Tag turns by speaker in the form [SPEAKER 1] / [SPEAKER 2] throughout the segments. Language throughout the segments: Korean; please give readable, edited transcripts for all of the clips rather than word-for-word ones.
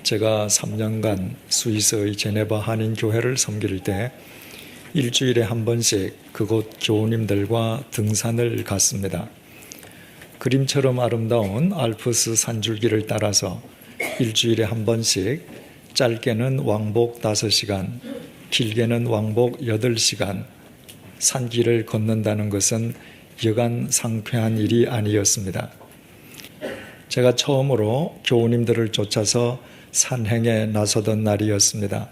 [SPEAKER 1] 제가 3년간 스위스의 제네바 한인교회를 섬길 때 일주일에 한 번씩 그곳 교우님들과 등산을 갔습니다. 그림처럼 아름다운 알프스 산줄기를 따라서 일주일에 한 번씩 짧게는 왕복 5시간, 길게는 왕복 8시간 산길을 걷는다는 것은 여간 상쾌한 일이 아니었습니다. 제가 처음으로 교우님들을 쫓아서 산행에 나서던 날이었습니다.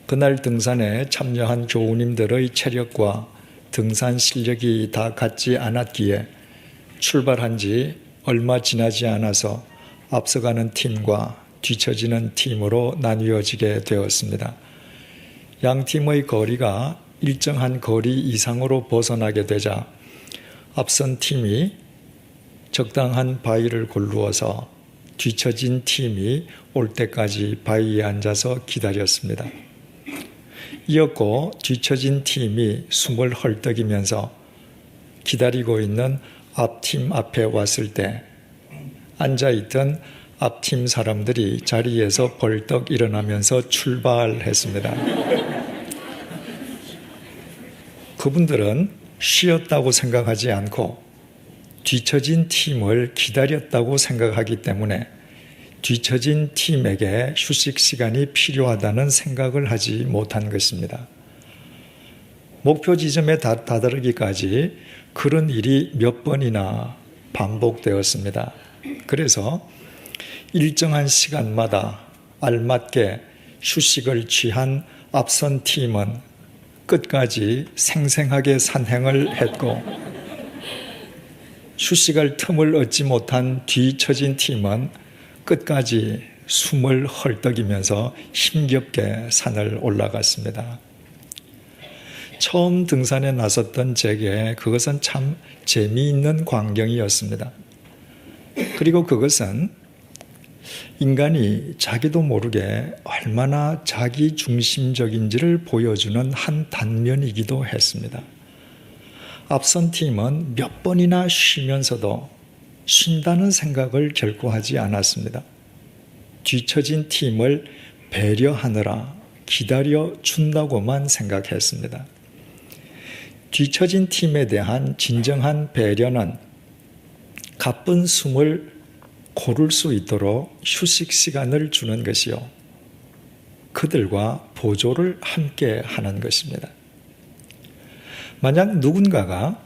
[SPEAKER 1] 그날 등산에 참여한 교우님들의 체력과 등산 실력이 다 같지 않았기에 출발한 지 얼마 지나지 않아서 앞서가는 팀과 뒤처지는 팀으로 나뉘어지게 되었습니다. 양 팀의 거리가 일정한 거리 이상으로 벗어나게 되자 앞선 팀이 적당한 바위를 골루어서 뒤처진 팀이 올 때까지 바위에 앉아서 기다렸습니다. 이었고 뒤처진 팀이 숨을 헐떡이면서 기다리고 있는 앞팀 앞에 왔을 때 앉아있던 앞팀 사람들이 자리에서 벌떡 일어나면서 출발했습니다. 그분들은 쉬었다고 생각하지 않고 뒤처진 팀을 기다렸다고 생각하기 때문에 뒤처진 팀에게 휴식 시간이 필요하다는 생각을 하지 못한 것입니다. 목표 지점에 다다르기까지 그런 일이 몇 번이나 반복되었습니다. 그래서 일정한 시간마다 알맞게 휴식을 취한 앞선 팀은 끝까지 생생하게 산행을 했고 휴식할 틈을 얻지 못한 뒤처진 팀은 끝까지 숨을 헐떡이면서 힘겹게 산을 올라갔습니다. 처음 등산에 나섰던 제게 그것은 참 재미있는 광경이었습니다. 그리고 그것은 인간이 자기도 모르게 얼마나 자기중심적인지를 보여주는 한 단면이기도 했습니다. 앞선 팀은 몇 번이나 쉬면서도 쉰다는 생각을 결코 하지 않았습니다. 뒤처진 팀을 배려하느라 기다려준다고만 생각했습니다. 뒤처진 팀에 대한 진정한 배려는 가쁜 숨을 고를 수 있도록 휴식 시간을 주는 것이요, 그들과 보조를 함께 하는 것입니다. 만약 누군가가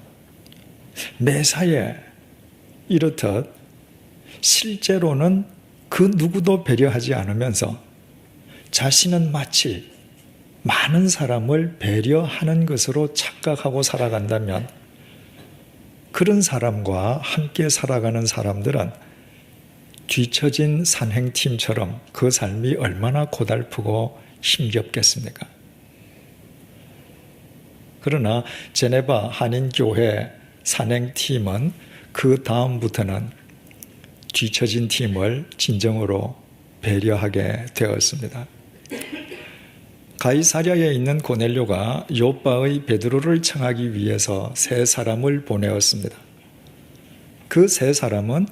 [SPEAKER 1] 매사에 이렇듯 실제로는 그 누구도 배려하지 않으면서 자신은 마치 많은 사람을 배려하는 것으로 착각하고 살아간다면 그런 사람과 함께 살아가는 사람들은 뒤처진 산행팀처럼 그 삶이 얼마나 고달프고 힘겹겠습니까? 그러나 제네바 한인교회 산행팀은 그 다음부터는 뒤처진 팀을 진정으로 배려하게 되었습니다. 가이사랴에 있는 고넬료가 요빠의 베드로를 청하기 위해서 세 사람을 보내었습니다. 그 세 사람은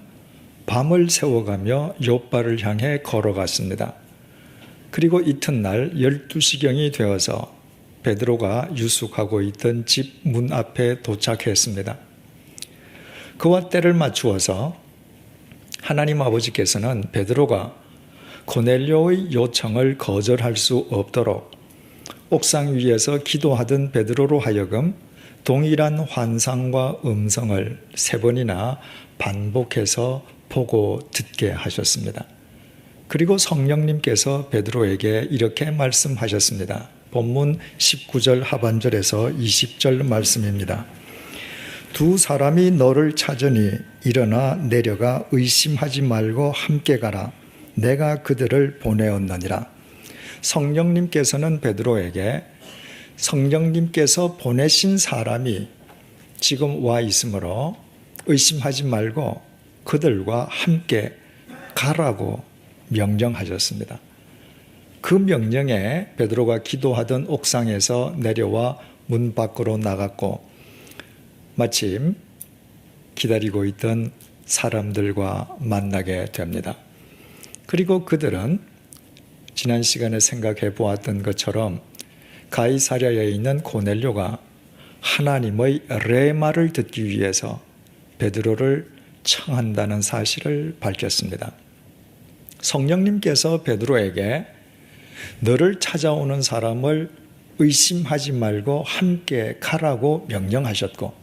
[SPEAKER 1] 밤을 새워가며 요빠를 향해 걸어갔습니다. 그리고 이튿날 12시경이 되어서 베드로가 유숙하고 있던 집 문 앞에 도착했습니다. 그와 때를 맞추어서 하나님 아버지께서는 베드로가 고넬료의 요청을 거절할 수 없도록 옥상 위에서 기도하던 베드로로 하여금 동일한 환상과 음성을 3번이나 반복해서 보고 듣게 하셨습니다. 그리고 성령님께서 베드로에게 이렇게 말씀하셨습니다. 본문 19절 하반절에서 20절 말씀입니다. 두 사람이 너를 찾으니 일어나 내려가 의심하지 말고 함께 가라. 내가 그들을 보내었느니라. 성령님께서는 베드로에게 성령님께서 보내신 사람이 지금 와 있으므로 의심하지 말고 그들과 함께 가라고 명령하셨습니다. 그 명령에 베드로가 기도하던 옥상에서 내려와 문 밖으로 나갔고 마침 기다리고 있던 사람들과 만나게 됩니다. 그리고 그들은 지난 시간에 생각해 보았던 것처럼 가이사랴에 있는 고넬료가 하나님의 레마를 듣기 위해서 베드로를 청한다는 사실을 밝혔습니다. 성령님께서 베드로에게 너를 찾아오는 사람을 의심하지 말고 함께 가라고 명령하셨고,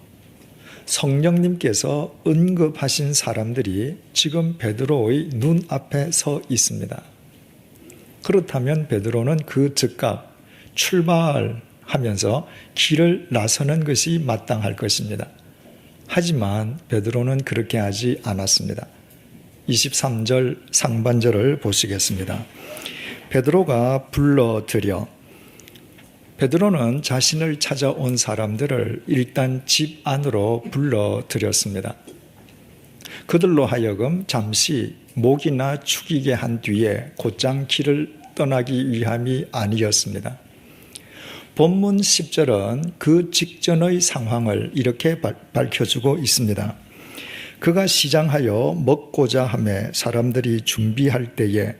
[SPEAKER 1] 성령님께서 언급하신 사람들이 지금 베드로의 눈앞에 서 있습니다. 그렇다면 베드로는 그 즉각 출발하면서 길을 나서는 것이 마땅할 것입니다. 하지만 베드로는 그렇게 하지 않았습니다. 23절 상반절을 보시겠습니다. 베드로가 불러들여, 베드로는 자신을 찾아온 사람들을 일단 집 안으로 불러들였습니다. 그들로 하여금 잠시 목이나 축이게 한 뒤에 곧장 길을 떠나기 위함이 아니었습니다. 본문 10절은 그 직전의 상황을 이렇게 밝혀주고 있습니다. 그가 시장하여 먹고자 하매 사람들이 준비할 때에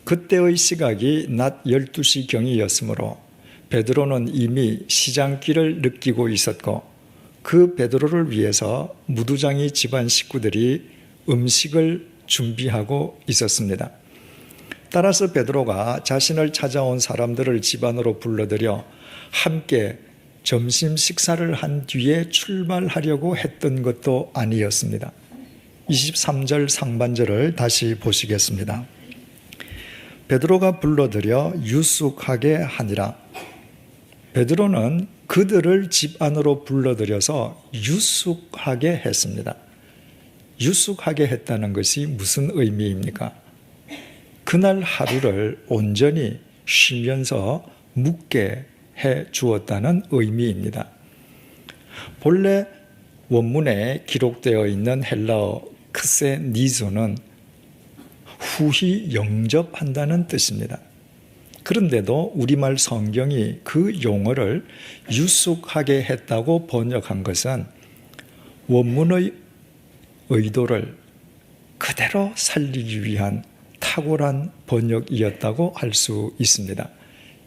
[SPEAKER 1] 그때의 시각이 낮 12시경이었으므로 베드로는 이미 시장길을 느끼고 있었고, 그 베드로를 위해서 무두장이 집안 식구들이 음식을 준비하고 있었습니다. 따라서 베드로가 자신을 찾아온 사람들을 집 안으로 불러들여 함께 점심 식사를 한 뒤에 출발하려고 했던 것도 아니었습니다. 23절 상반절을 다시 보시겠습니다. 베드로가 불러들여 유숙하게 하니라. 베드로는 그들을 집 안으로 불러들여서 유숙하게 했습니다. 유숙하게 했다는 것이 무슨 의미입니까? 그날 하루를 온전히 쉬면서 묵게 해 주었다는 의미입니다. 본래 원문에 기록되어 있는 헬라어 크세니조는 후히 영접한다는 뜻입니다. 그런데도 우리말 성경이 그 용어를 유숙하게 했다고 번역한 것은 원문의 의도를 그대로 살리기 위한 탁월한 번역이었다고 할 수 있습니다.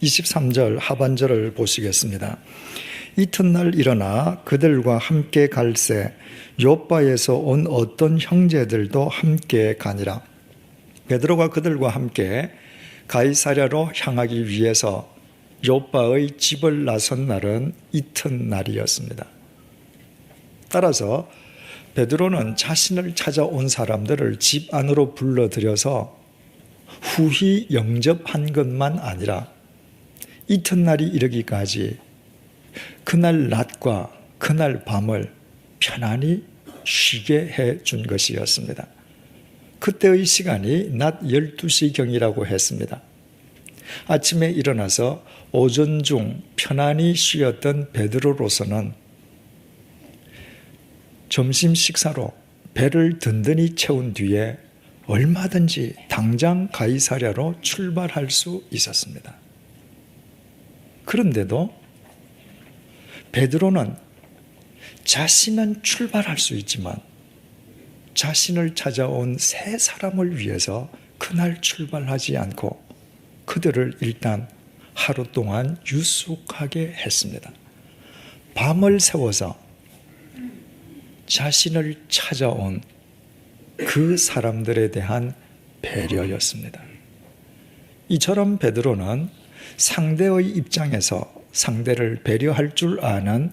[SPEAKER 1] 23절 하반절을 보시겠습니다. 이튿날 일어나 그들과 함께 갈새 요빠에서 온 어떤 형제들도 함께 가니라. 베드로가 그들과 함께 가이사랴로 향하기 위해서 요빠의 집을 나선 날은 이튿날이었습니다. 따라서 베드로는 자신을 찾아온 사람들을 집 안으로 불러들여서 후히 영접한 것만 아니라 이튿날이 이르기까지 그날 낮과 그날 밤을 편안히 쉬게 해 준 것이었습니다. 그때의 시간이 낮 12시경이라고 했습니다. 아침에 일어나서 오전 중 편안히 쉬었던 베드로로서는 점심 식사로 배를 든든히 채운 뒤에 얼마든지 당장 가이사랴로 출발할 수 있었습니다. 그런데도 베드로는 자신은 출발할 수 있지만 자신을 찾아온 세 사람을 위해서 그날 출발하지 않고 그들을 일단 하루 동안 유숙하게 했습니다. 밤을 새워서 자신을 찾아온 그 사람들에 대한 배려였습니다. 이처럼 베드로는 상대의 입장에서 상대를 배려할 줄 아는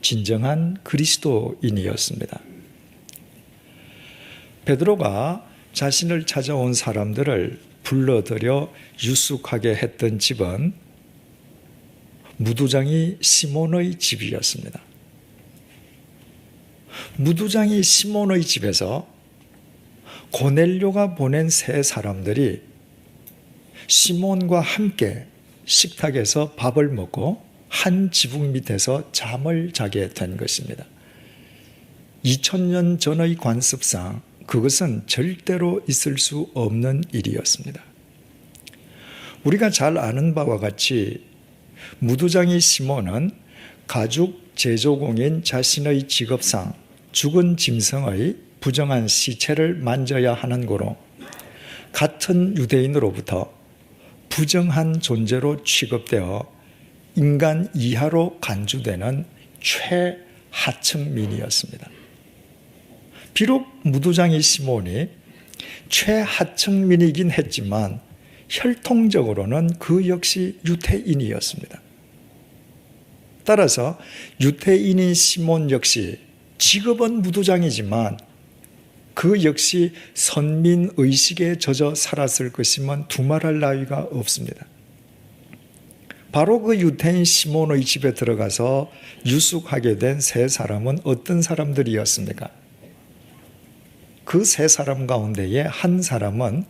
[SPEAKER 1] 진정한 그리스도인이었습니다. 베드로가 자신을 찾아온 사람들을 불러들여 유숙하게 했던 집은 무두장이 시몬의 집이었습니다. 무두장이 시몬의 집에서 고넬료가 보낸 세 사람들이 시몬과 함께 식탁에서 밥을 먹고 한 지붕 밑에서 잠을 자게 된 것입니다. 2000년 전의 관습상 그것은 절대로 있을 수 없는 일이었습니다. 우리가 잘 아는 바와 같이 무두장이 시몬은 가죽 제조공인 자신의 직업상 죽은 짐승의 부정한 시체를 만져야 하는 고로 같은 유대인으로부터 부정한 존재로 취급되어 인간 이하로 간주되는 최하층민이었습니다. 비록 무두장이 시몬이 최하층민이긴 했지만 혈통적으로는 그 역시 유태인이었습니다. 따라서 유태인인 시몬 역시 직업은 무두장이지만 그 역시 선민의식에 젖어 살았을 것이면 두말할 나위가 없습니다. 바로 그 유태인 시몬의 집에 들어가서 유숙하게 된 세 사람은 어떤 사람들이었습니까? 그 세 사람 가운데에 한 사람은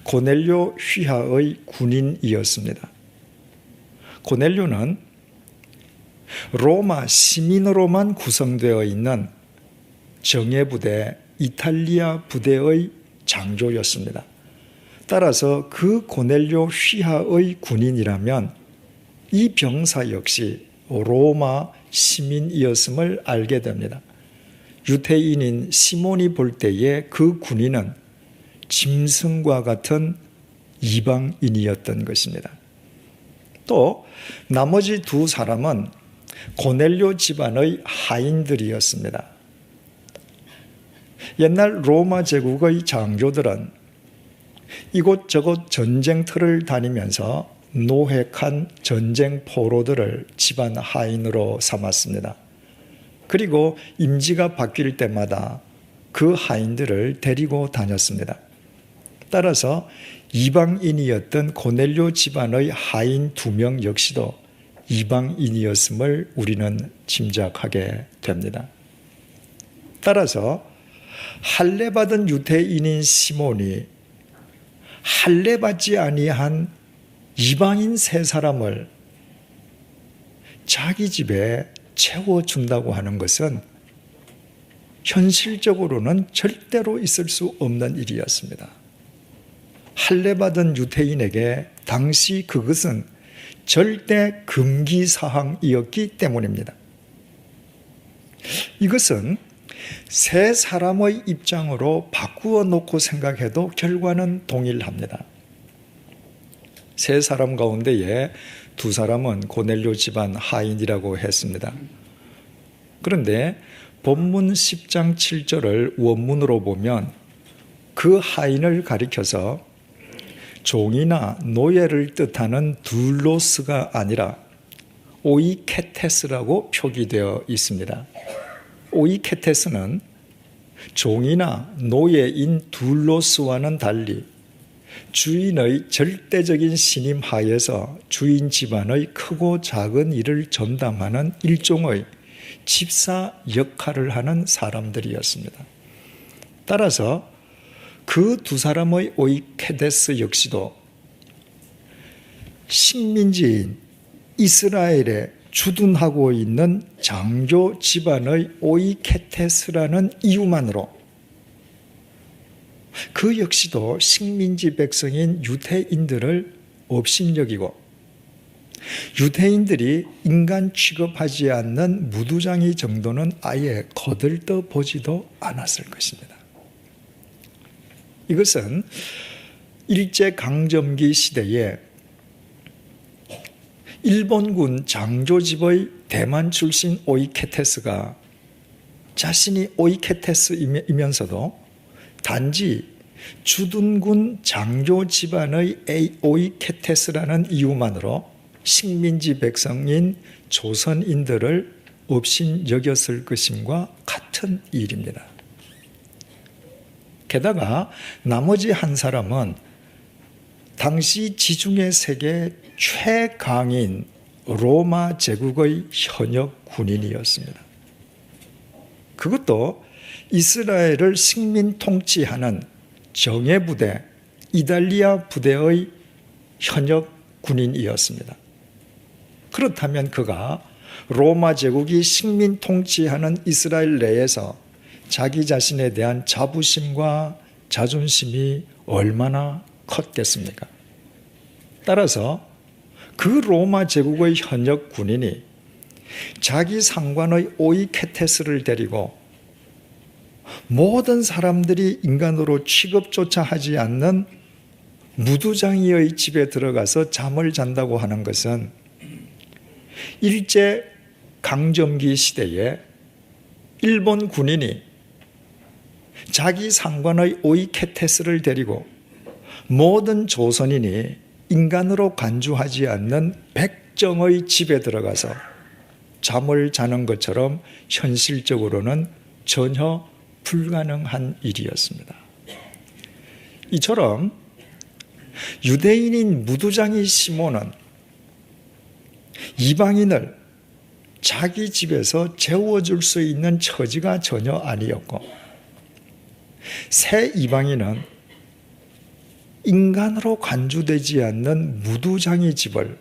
[SPEAKER 1] 고넬료 휘하의 군인이었습니다. 고넬료는 로마 시민으로만 구성되어 있는 정예부대 이탈리아 부대의 장교였습니다. 따라서 그 고넬료 휘하의 군인이라면 이 병사 역시 로마 시민이었음을 알게 됩니다. 유태인인 시몬이 볼 때에 그 군인은 짐승과 같은 이방인이었던 것입니다. 또 나머지 두 사람은 고넬료 집안의 하인들이었습니다. 옛날 로마 제국의 장교들은 이곳저곳 전쟁터를 다니면서 노획한 전쟁 포로들을 집안 하인으로 삼았습니다. 그리고 임지가 바뀔 때마다 그 하인들을 데리고 다녔습니다. 따라서 이방인이었던 고넬료 집안의 하인 2명 역시도 이방인이었음을 우리는 짐작하게 됩니다. 따라서 할례받은 유태인인 시몬이 할례받지 아니한 이방인 세 사람을 자기 집에 채워준다고 하는 것은 현실적으로는 절대로 있을 수 없는 일이었습니다. 할례받은 유태인에게 당시 그것은 절대 금기사항이었기 때문입니다. 이것은 세 사람의 입장으로 바꾸어 놓고 생각해도 결과는 동일합니다. 세 사람 가운데에 두 사람은 고넬료 집안 하인이라고 했습니다. 그런데 본문 10장 7절을 원문으로 보면 그 하인을 가리켜서 종이나 노예를 뜻하는 둘로스가 아니라 오이케테스라고 표기되어 있습니다. 오이케테스는 종이나 노예인 둘로스와는 달리 주인의 절대적인 신임 하에서 주인 집안의 크고 작은 일을 전담하는 일종의 집사 역할을 하는 사람들이었습니다. 따라서 그 두 사람의 오이케데스 역시도 식민지인 이스라엘에 주둔하고 있는 장교 집안의 오이케테스라는 이유만으로 그 역시도 식민지 백성인 유태인들을 업신여기고 유태인들이 인간 취급하지 않는 무두장이 정도는 아예 거들떠 보지도 않았을 것입니다. 이것은 일제강점기 시대에 일본군 장조집의 대만 출신 오이케테스가 자신이 오이케테스이면서도 단지 주둔군 장교 집안의 오이케테스라는 이유만으로 식민지 백성인 조선인들을 업신여겼을 것임과 같은 일입니다. 게다가 나머지 한 사람은 당시 지중해 세계 최강인 로마 제국의 현역 군인이었습니다. 그것도 이스라엘을 식민 통치하는 정예부대 이탈리아 부대의 현역 군인이었습니다. 그렇다면 그가 로마 제국이 식민 통치하는 이스라엘 내에서 자기 자신에 대한 자부심과 자존심이 얼마나 컸겠습니까? 따라서 그 로마 제국의 현역 군인이 자기 상관의 오이케테스를 데리고 모든 사람들이 인간으로 취급조차 하지 않는 무두장이의 집에 들어가서 잠을 잔다고 하는 것은 일제 강점기 시대에 일본 군인이 자기 상관의 오이케테스를 데리고 모든 조선인이 인간으로 간주하지 않는 백정의 집에 들어가서 잠을 자는 것처럼 현실적으로는 전혀 불가능한 일이었습니다. 이처럼 유대인인 무두장이 시몬은 이방인을 자기 집에서 재워줄 수 있는 처지가 전혀 아니었고, 새 이방인은 인간으로 간주되지 않는 무두장이 집을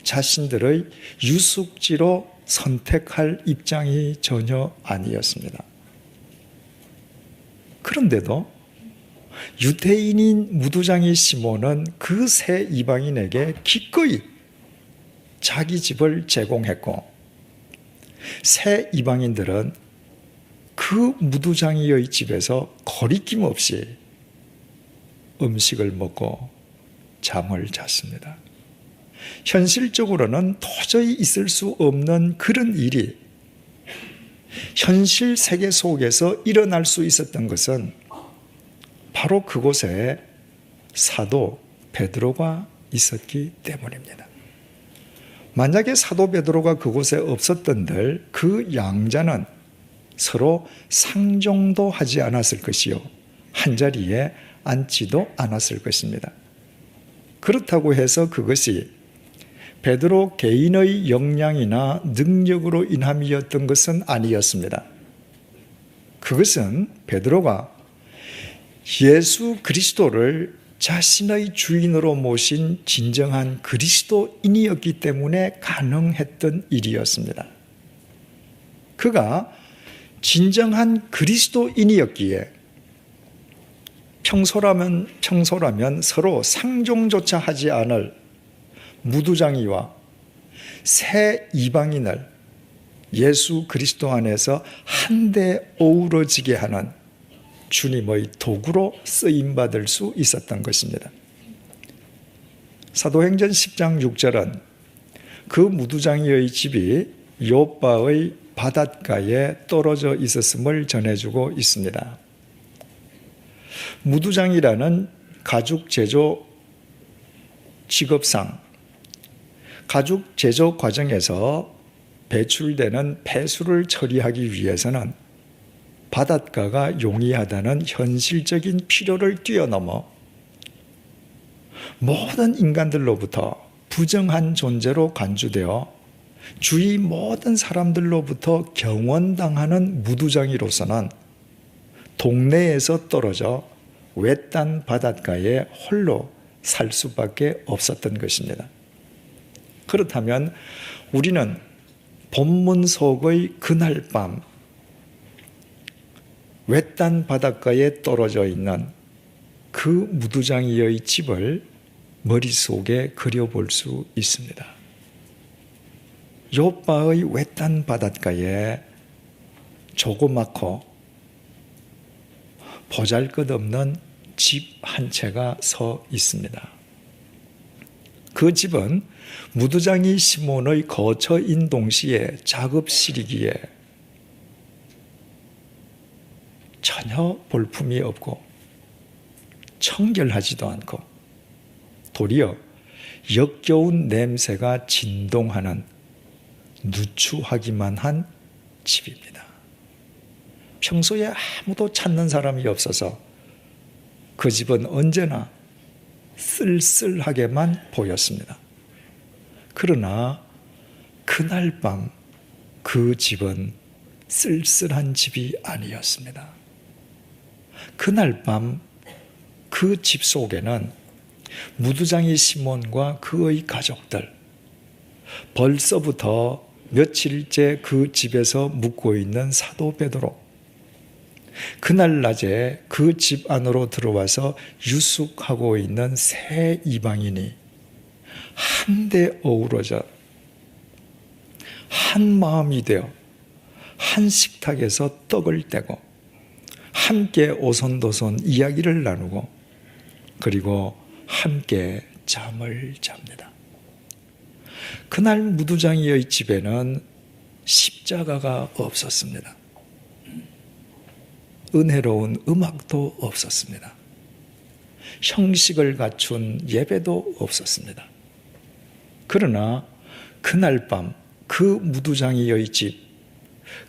[SPEAKER 1] 자신들의 유숙지로 선택할 입장이 전혀 아니었습니다. 그런데도 유대인인 무두장이 시몬은 그 새 이방인에게 기꺼이 자기 집을 제공했고, 새 이방인들은 그 무두장이의 집에서 거리낌 없이 음식을 먹고 잠을 잤습니다. 현실적으로는 도저히 있을 수 없는 그런 일이 현실 세계 속에서 일어날 수 있었던 것은 바로 그곳에 사도 베드로가 있었기 때문입니다. 만약에 사도 베드로가 그곳에 없었던들 그 양자는 서로 상종도 하지 않았을 것이요, 한자리에 앉지도 않았을 것입니다. 그렇다고 해서 그것이 베드로 개인의 역량이나 능력으로 인함이었던 것은 아니었습니다. 그것은 베드로가 예수 그리스도를 자신의 주인으로 모신 진정한 그리스도인이었기 때문에 가능했던 일이었습니다. 그가 진정한 그리스도인이었기에 평소라면 서로 상종조차 하지 않을 무두장이와 새 이방인을 예수 그리스도 안에서 한데 어우러지게 하는 주님의 도구로 쓰임받을 수 있었던 것입니다. 사도행전 10장 6절은 그 무두장이의 집이 요빠의 바닷가에 떨어져 있었음을 전해주고 있습니다. 무두장이라는 가죽 제조 직업상, 가죽 제조 과정에서 배출되는 폐수를 처리하기 위해서는 바닷가가 용이하다는 현실적인 필요를 뛰어넘어 모든 인간들로부터 부정한 존재로 간주되어 주위 모든 사람들로부터 경원당하는 무두장이로서는 동네에서 떨어져 외딴 바닷가에 홀로 살 수밖에 없었던 것입니다. 그렇다면 우리는 본문 속의 그날 밤 외딴 바닷가에 떨어져 있는 그 무두장이의 집을 머릿속에 그려볼 수 있습니다. 요빠의 외딴 바닷가에 조그맣고 보잘것없는 집 한 채가 서 있습니다. 그 집은 무두장이 시몬의 거처인 동시에 작업실이기에 전혀 볼품이 없고 청결하지도 않고 도리어 역겨운 냄새가 진동하는 누추하기만 한 집입니다. 평소에 아무도 찾는 사람이 없어서 그 집은 언제나 쓸쓸하게만 보였습니다. 그러나 그날 밤 그 집은 쓸쓸한 집이 아니었습니다. 그날 밤 그 집 속에는 무두장이 시몬과 그의 가족들, 벌써부터 며칠째 그 집에서 묵고 있는 사도 베드로, 그날 낮에 그 집 안으로 들어와서 유숙하고 있는 새 이방인이 한데 어우러져 한 마음이 되어 한 식탁에서 떡을 떼고 함께 오손도손 이야기를 나누고 그리고 함께 잠을 잡니다. 그날 무두장이의 집에는 십자가가 없었습니다. 은혜로운 음악도 없었습니다. 형식을 갖춘 예배도 없었습니다. 그러나 그날 밤 그 무두장이의 집,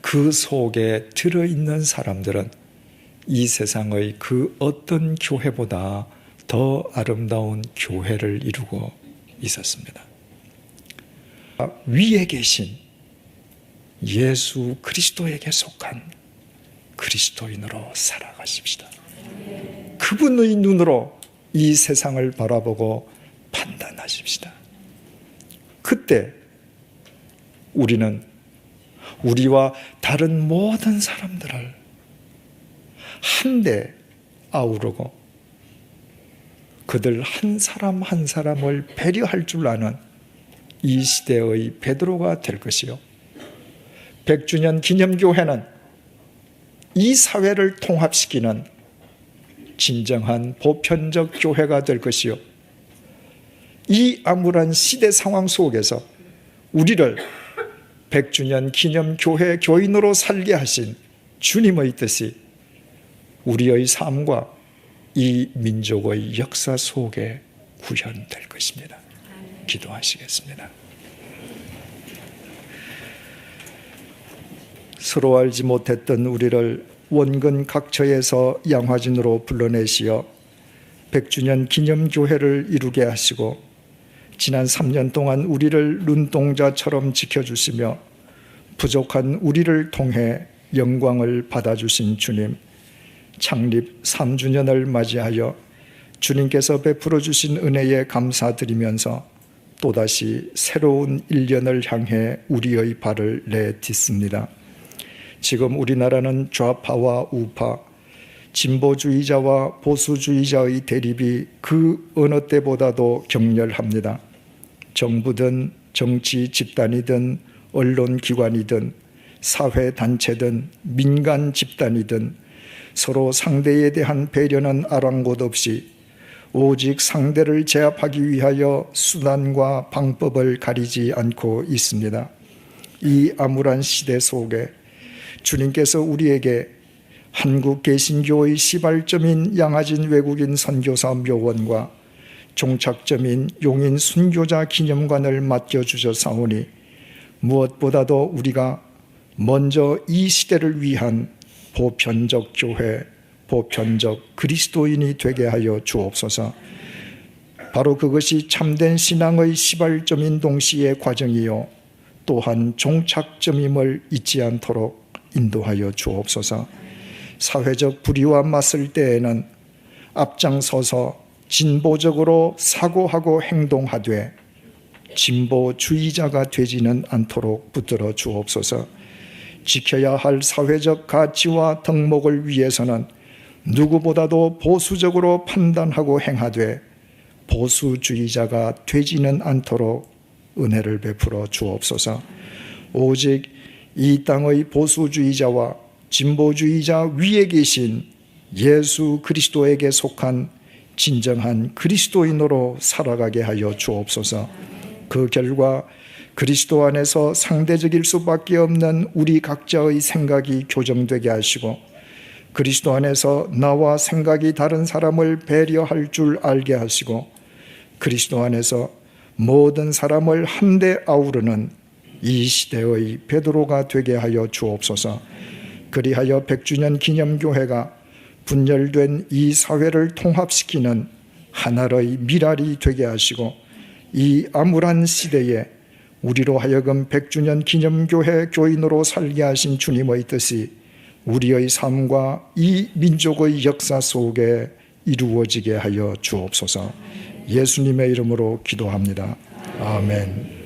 [SPEAKER 1] 그 속에 들어있는 사람들은 이 세상의 그 어떤 교회보다 더 아름다운 교회를 이루고 있었습니다. 위에 계신 예수 그리스도에게 속한 그리스도인으로 살아가십시다. 그분의 눈으로 이 세상을 바라보고 판단하십시다. 그때 우리는 우리와 다른 모든 사람들을 한데 아우르고 그들 한 사람 한 사람을 배려할 줄 아는 이 시대의 베드로가 될 것이요, 100주년 기념교회는 이 사회를 통합시키는 진정한 보편적 교회가 될 것이요, 이 암울한 시대 상황 속에서 우리를 100주년 기념교회 교인으로 살게 하신 주님의 뜻이 우리의 삶과 이 민족의 역사 속에 구현될 것입니다. 기도하시겠습니다. 서로 알지 못했던 우리를 원근 각처에서 양화진으로 불러내시어 100주년 기념교회를 이루게 하시고 지난 3년 동안 우리를 눈동자처럼 지켜주시며 부족한 우리를 통해 영광을 받아주신 주님, 창립 3주년을 맞이하여 주님께서 베풀어 주신 은혜에 감사드리면서 또다시 새로운 1년을 향해 우리의 발을 내딛습니다. 지금 우리나라는 좌파와 우파, 진보주의자와 보수주의자의 대립이 그 어느 때보다도 격렬합니다. 정부든 정치 집단이든 언론기관이든 사회단체든 민간 집단이든 서로 상대에 대한 배려는 아랑곳 없이 오직 상대를 제압하기 위하여 수단과 방법을 가리지 않고 있습니다. 이 암울한 시대 속에 주님께서 우리에게 한국 개신교의 시발점인 양화진 외국인 선교사 묘원과 종착점인 용인 순교자 기념관을 맡겨주셨사오니 무엇보다도 우리가 먼저 이 시대를 위한 보편적 교회, 보편적 그리스도인이 되게 하여 주옵소서. 바로 그것이 참된 신앙의 시발점인 동시의 과정이요 또한 종착점임을 잊지 않도록 인도하여 주옵소서. 사회적 불의와 맞설 때에는 앞장서서 진보적으로 사고하고 행동하되 진보주의자가 되지는 않도록 붙들어 주옵소서. 지켜야 할 사회적 가치와 덕목을 위해서는 누구보다도 보수적으로 판단하고 행하되 보수주의자가 되지는 않도록 은혜를 베풀어 주옵소서. 오직 이 땅의 보수주의자와 진보주의자 위에 계신 예수 그리스도에게 속한 진정한 그리스도인으로 살아가게 하여 주옵소서. 그 결과 그리스도 안에서 상대적일 수밖에 없는 우리 각자의 생각이 교정되게 하시고 그리스도 안에서 나와 생각이 다른 사람을 배려할 줄 알게 하시고 그리스도 안에서 모든 사람을 한데 아우르는 이 시대의 베드로가 되게 하여 주옵소서. 그리하여 100주년 기념교회가 분열된 이 사회를 통합시키는 하나의 미랄이 되게 하시고 이 암울한 시대에 우리로 하여금 100주년 기념교회 교인으로 살게 하신 주님의 뜻이 우리의 삶과 이 민족의 역사 속에 이루어지게 하여 주옵소서. 예수님의 이름으로 기도합니다. 아멘.